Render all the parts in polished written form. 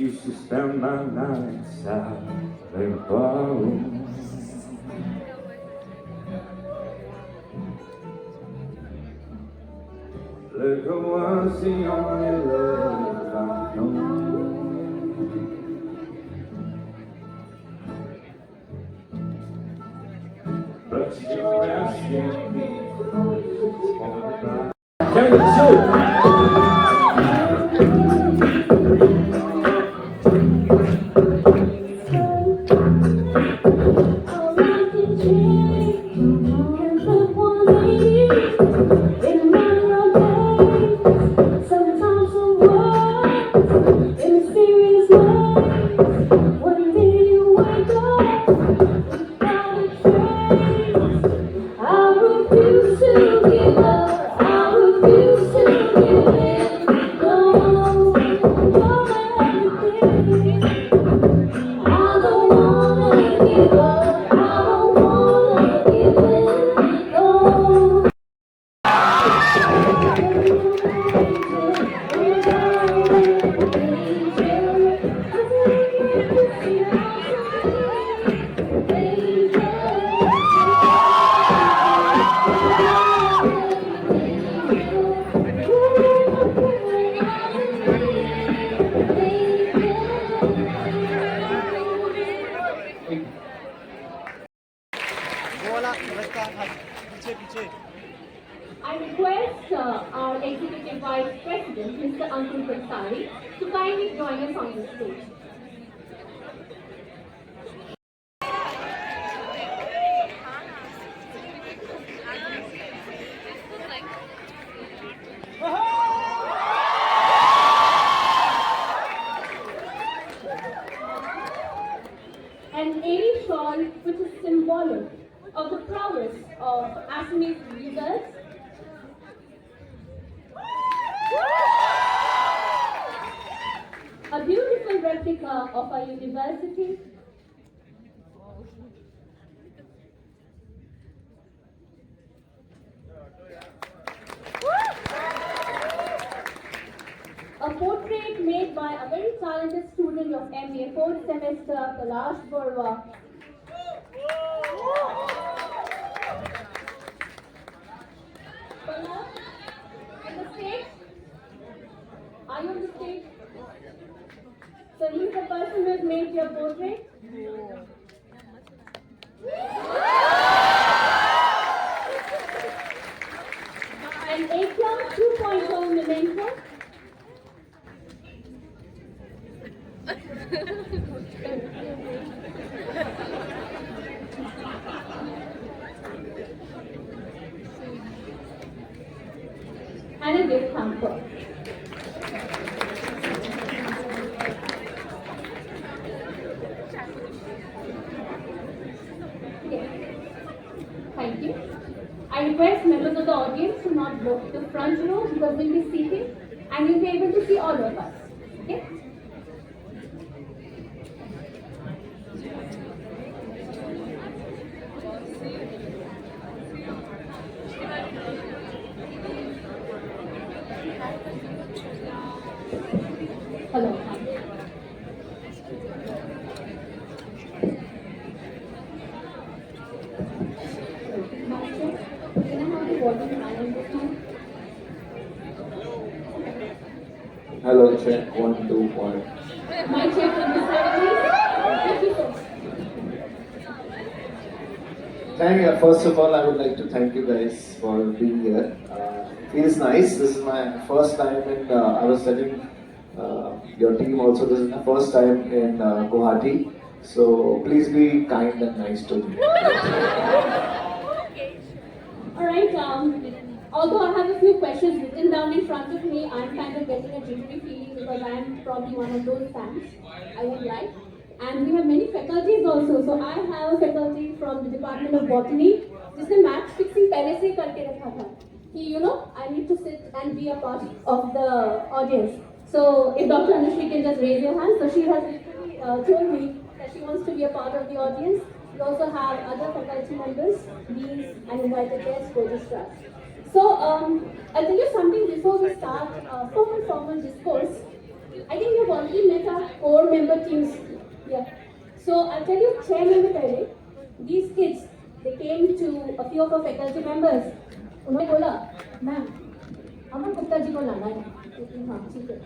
used to spend my nights out in a ballroom. Liquor was the only love I've known. But you're asking me for the back. Tell the truth. I request our Executive Vice President, Mr. Ankul Kansari, to kindly join us on the stage. An airy shawl which is symbolic of the prowess of Assamese leaders. A beautiful replica of our university. A portrait made by a very talented student of MBA 4th semester, Kailash Barwa. Kailash, on the stage? Are you on the stage? So he's the person who has made your portrait? An Eklam 2.0 memento. And a gift hamper. Thank you. I request members of the audience to not go to the front row because we'll be seating and you'll be able to see all of us. Okay? Hello. Hello, check 1, 2, 1. My check on this side, please. Thank you so much. First of all, I would like to thank you guys for being here. It feels nice. This is my first time in, I was telling your team also, this is my first time in Guwahati. So please be kind and nice to me. Alright, although I have a few questions written down in front of me, I'm kind of getting a jittery feeling because I'm probably one of those fans. I won't lie. And we have many faculties also. So I have a faculty from the Department of Botany. जिसने match fixing पहले से ही करके रखा था कि I need to sit and be a part of the audience. So if Dr. Anushri can just raise your hand. So she has literally told me that she wants to be a part of the audience. We also have other faculty members, deans and invited guests, registrars. So I'll tell you something before we start formal discourse. I think we have already met our core member teams here. So I'll tell you, 6 महीने पहले, these kids, they came to a few of our faculty members. उन्होंने बोला, ma'am, Aman Gupta ji को लाना है. हाँ, ठीक है.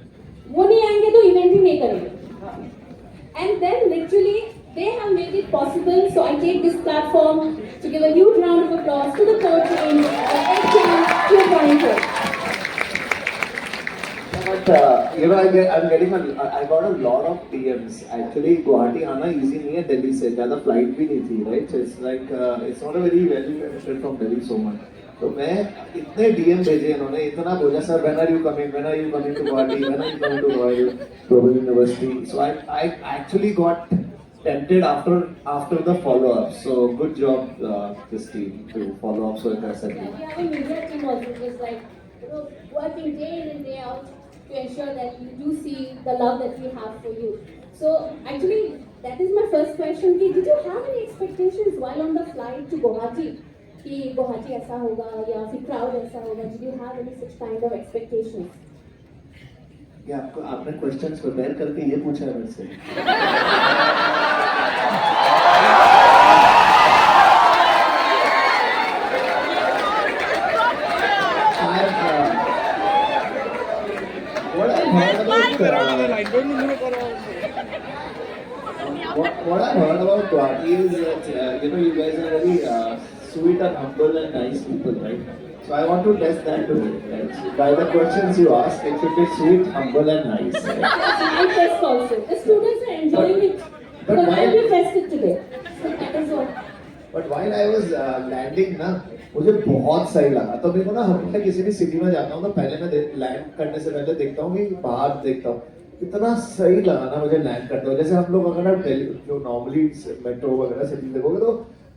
वो नहीं आएंगे तो इवेंट ही नहीं करेंगे. And then literally they have made it possible. So I take this platform to give a huge round of applause to the core team, to Pointer. But I got a lot of DMs. Actually, Guwahati आना easy नहीं है दिल्ली से. ज़्यादा flight भी नहीं थी, right? So it's like it's not a very value benefit from Delhi so much. तो मैं इतने DM भेजे इन्होंने, इतना बोला sir, when are you coming to Guwahati, when are you coming to Guwahati Global University. So I actually got tempted after the follow up. So good job this team to follow up so aggressively. Yeah, we have a media team also, just like, you know, working day in and day out to ensure that you do see the love that we have for you. So actually, that is my first question. Did you have any expectations while on the flight to Guwahati? कि गुवाहाटी ऐसा होगा या फिर crowd ऐसा होगा? Did you have any such kind of expectations? क्या आपने questions prepare करके ये पूछा है मेरे से? What I heard about Guwahati is that you guys are very sweet and humble and nice people, right? So I want to test that today. Right? By the questions you ask, it should be sweet, humble, and nice. Right? I test also. The students are enjoying it. But So why- I will test it today. So that is what. But while I was landing ना, मुझे बहुत सही लगा. तो मेरे को ना हमेशा किसी भी सिटी में जाता हूँ तो पहले मैं लैंड करने से पहले देखता हूँ कि बाहर देखता हूँ. इतना सही लगा ना मुझे लैंड करते हुए. जैसे हम लोग अगर आप जो नॉर्मली मेट्रो वगैरह सिटी देखोगे तो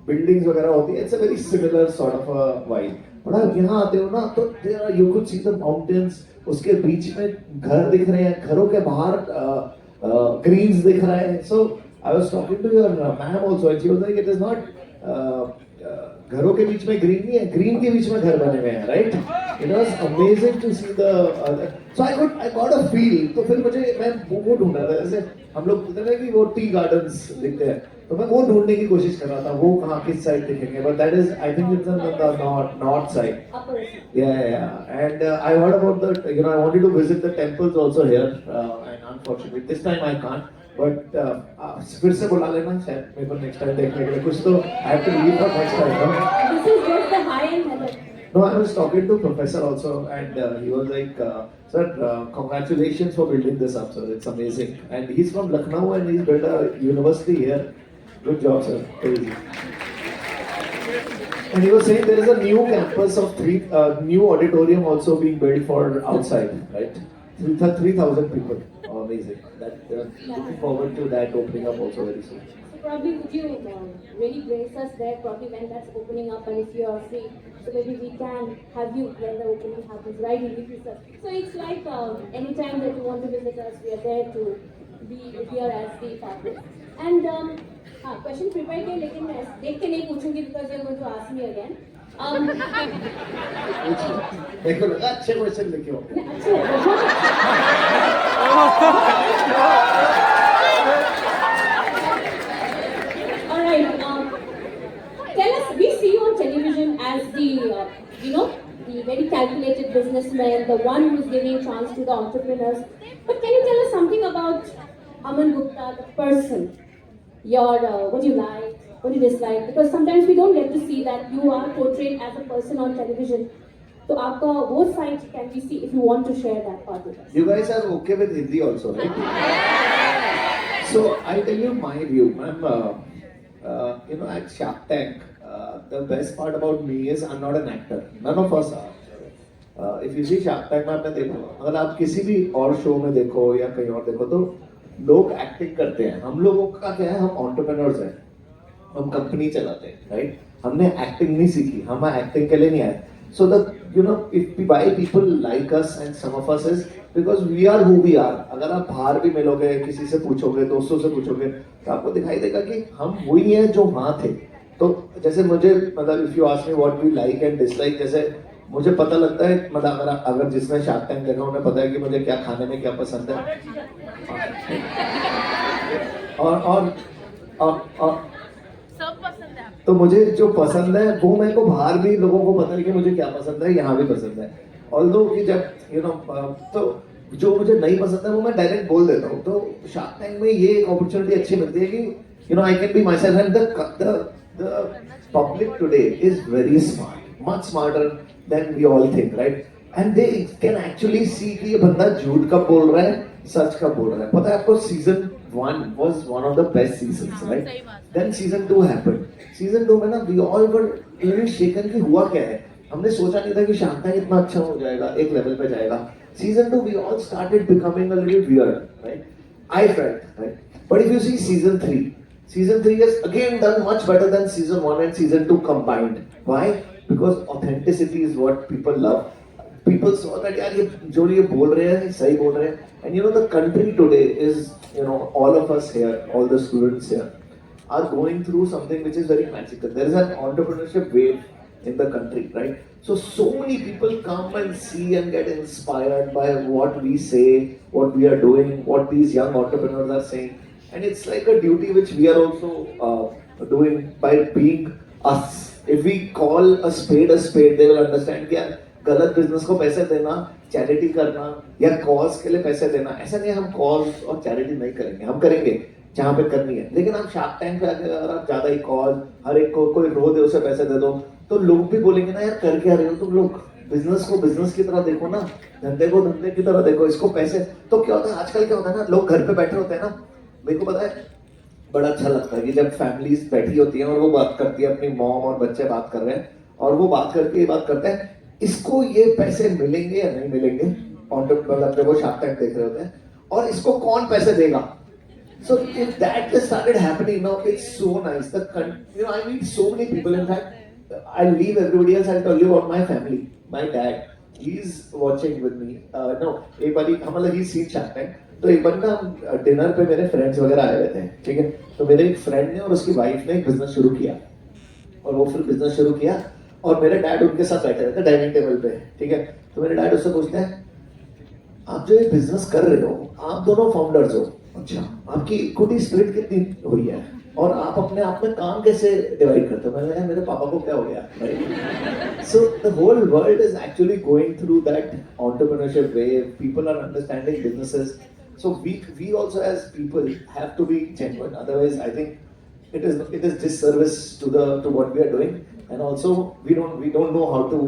बिल्डिंग्स वगैरह होती है. It's a very similar sort of a vibe. But आप यहाँ आते हो ना तो you could see the mountains. उसके बीच में घर दिख रहे हैं, घरों के बाहर ग्रीन्स दिख रहे हैं. So I was talking to your ma'am also and she was like it is not घरों के बीच में ग्रीन नहीं है, ग्रीन के बीच में घर बने हुए हैं, right? It was amazing to see the so I got a feel. तो फिर मैं वो ढूंढ रहा था. जैसे हम लोग बोलते हैं कि वो टी गार्डन्स दिखते हैं, तो मैं वो ढूंढने की कोशिश कर रहा था. वो कहाँ किस साइड दिखेंगे? But that is I think it's on the north side. Yeah. And I heard about the, I wanted to visit the temples also here, and unfortunately this time I can't. But फिर से बुला लेना शायद मेरे को next time देखने के लिए. कुछ तो I have to leave for next time. No? This is just the high end level. No, I was talking to professor also, and he was like, "Sir, congratulations for building this up, sir. It's amazing." And he's from Lucknow, and he's built a university here. Good job, sir. Crazy. And he was saying there is a new campus of new auditorium also being built for outside, right? 3,000 people. Oh, amazing. Looking forward to that opening up also very soon. So probably would you really grace us there probably when that's opening up, and if you are free, so maybe we can have you when the opening happens, right? In Vicky, so it's like anytime that you want to visit us, we are there to be here as the partners. And हाँ, question prepare किया लेकिन मैं देख के नहीं पूछूंगी because you are going to ask me again. देखो लगा अच्छे क्वेश्चन लिखे हो. All right. Tell us. We see you on television as the the very calculated businessman, the one who's giving chance to the entrepreneurs. But can you tell us something about Aman Gupta, the person? Your what you like, what you dislike, because sometimes we don't get to see that you are portrayed as a person on television. So आपका वो side can we see if you want to share that part with us? You guys are okay with Hindi also, right? So I'll tell you my view, ma'am. At Shark Tank, the best part about me is I'm not an actor. None of us are. If you see Shark Tank में आपने देखा, अगर आप किसी भी और show में देखो या कहीं और देखो तो लोग एक्टिंग करते हैं. हम लोगों का क्या है, हम एंटरप्रेन्योर्स हैं, हम कंपनी चलाते हैं, राइट? हमने एक्टिंग नहीं सीखी, हम एक्टिंग के लिए नहीं आए. So if why people like us and some of us is because we are who we are. अगर आप बाहर भी मिलोगे, किसी से पूछोगे, दोस्तों से पूछोगे, तो आपको दिखाई देगा कि हम वही हैं जो वहाँ थे. तो जैसे मुझे मतलब if you ask me what we like and dislike, जैसे मुझे पता लगता है, मतलब अगर जिसने शार्क टैंक देखा उन्हें पता है कि मुझे क्या खाने में क्या पसंद है। और सब पसंद है आपको। तो मुझे जो पसंद है वो मेरे को बाहर भी लोगों को पता है कि मुझे क्या पसंद है, यहाँ भी पसंद है। ऑल्दो कि जब तो जो मुझे नहीं पसंद है वो मैं डायरेक्ट बोल देता हूँ। तो शार्क टैंक में ये एक अपॉर्चुनिटी अच्छी मिलती है कि I can be myself and the public today is very smart, much smarter than we all think, right? And they can actually see कि ये बंदा झूठ कब बोल रहा है, सच कब बोल रहा है। पता है आपको, season 1 was one of the best seasons, right? सही बात है। Then season 2 happened. Season 2 में ना we all were really shaken कि हुआ क्या है। हमने सोचा नहीं था कि शार्क टैंक इतना अच्छा हो जाएगा, एक लेवल पे जाएगा। Season 2 we all started becoming a little weird, right? I felt, right? But if you see season 3 has again done much better than season 1 and season 2 combined. Why? Because authenticity is what people love. People saw that यार ये बोल रहे हैं सही बोल रहे हैं। And the country today is, all of us here, all the students here are going through something which is very magical. There is an entrepreneurship wave in the country, right? So many people come and see and get inspired by what we say, what we are doing, what these young entrepreneurs are saying. And it's like a duty which we are also doing by being us. If we call a spade, they will understand कि यार गलत business को पैसे देना, charity करना या cause के लिए पैसे देना, ऐसा नहीं। हम कॉज और चैरिटी नहीं करेंगे, हम करेंगे जहाँ पे करनी है। लेकिन आप शार्क टैंक पे आके अगर आप ज्यादा ही कॉज, हर एक को कोई रो दे उसे पैसे दे दो, तो लोग भी बोलेंगे ना यार कर क्या रहे हो तुम लोग, बिजनेस को बिजनेस की तरह देखो ना, धंधे को धंधे की तरह देखो, इसको पैसे। तो क्या होता है आजकल, क्या होता है ना, लोग घर पे बैठे होते हैं ना, मेरे को पता है बड़ा अच्छा लगता है कि जब फैमिलीज बैठी होती है और वो बात करती है, अपनी मॉम और बच्चे बात कर रहे हैं और वो बात करके ये बात करते हैं, इसको ये पैसे मिलेंगे या नहीं मिलेंगे, मतलब जब वो शार्क टैंक देख रहे होते हैं, और इसको कौन पैसे देगा। So if that has started happening now, it's so nice. I meet so many people. In fact, I'll leave everybody else. I'll tell you about my family. My dad, he's watching with me. No, एक बारी हमारा he's seen Shark Tank. तो एक बार ना dinner पे मेरे friends वगैरह आए हुए थे, ठीक है। तो मेरे एक फ्रेंड ने और उसकी वाइफ ने एक बिजनेस शुरू किया, और वो फिर बिजनेस शुरू किया और मेरे डैड उनके साथ बैठे रहते डाइनिंग टेबल पे, ठीक है। तो मेरे डैड उससे पूछते हैं, आप जो ये बिजनेस कर रहे हो, आप दोनों फाउंडर्स हो, अच्छा आपकी इक्विटी स्प्लिट कितनी हुई है, और आप अपने आप में काम कैसे डिवाइड करते हो। मैंने कहा मेरे पापा को क्या हो गया, right? So the whole world is actually going through that entrepreneurship wave, people are understanding businesses. So we also as people have to be genuine. Otherwise, I think it is disservice to what we are doing, and also we don't know how to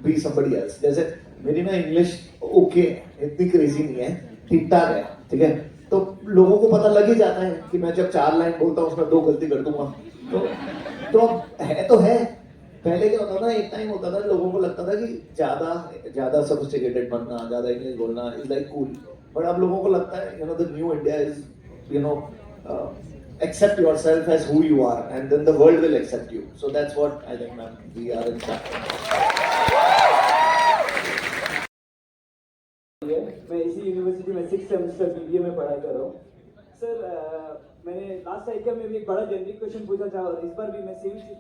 be somebody else. जैसे मेरी ना English okay इतनी crazy नहीं है, ठीक ठाक है, ठीक है। तो लोगों को पता लग ही जाता है कि मैं जब 4 लाइन बोलता हूँ उसमें 2 गलती कर दूंगा। तो है तो है। पहले क्या होता था, एक टाइम होता था लोगों को लगता था कि ज्यादा सोफिस्टिकेटेड बनना, ज्यादा इंग्लिश बोलना इज लाइक कूल। बट अब लोगों को लगता है the new India is accept yourself as who you are, and then the world will accept you. So that's what I think, man, we are in Shark Tank. मैं इसी university में 6th semester BBA में पढ़ाई कर रहा हूँ। Sir मैंने last cycle में भी एक बड़ा जेनरिक क्वेश्चन पूछा था और इस बार भी मैं सेम चीज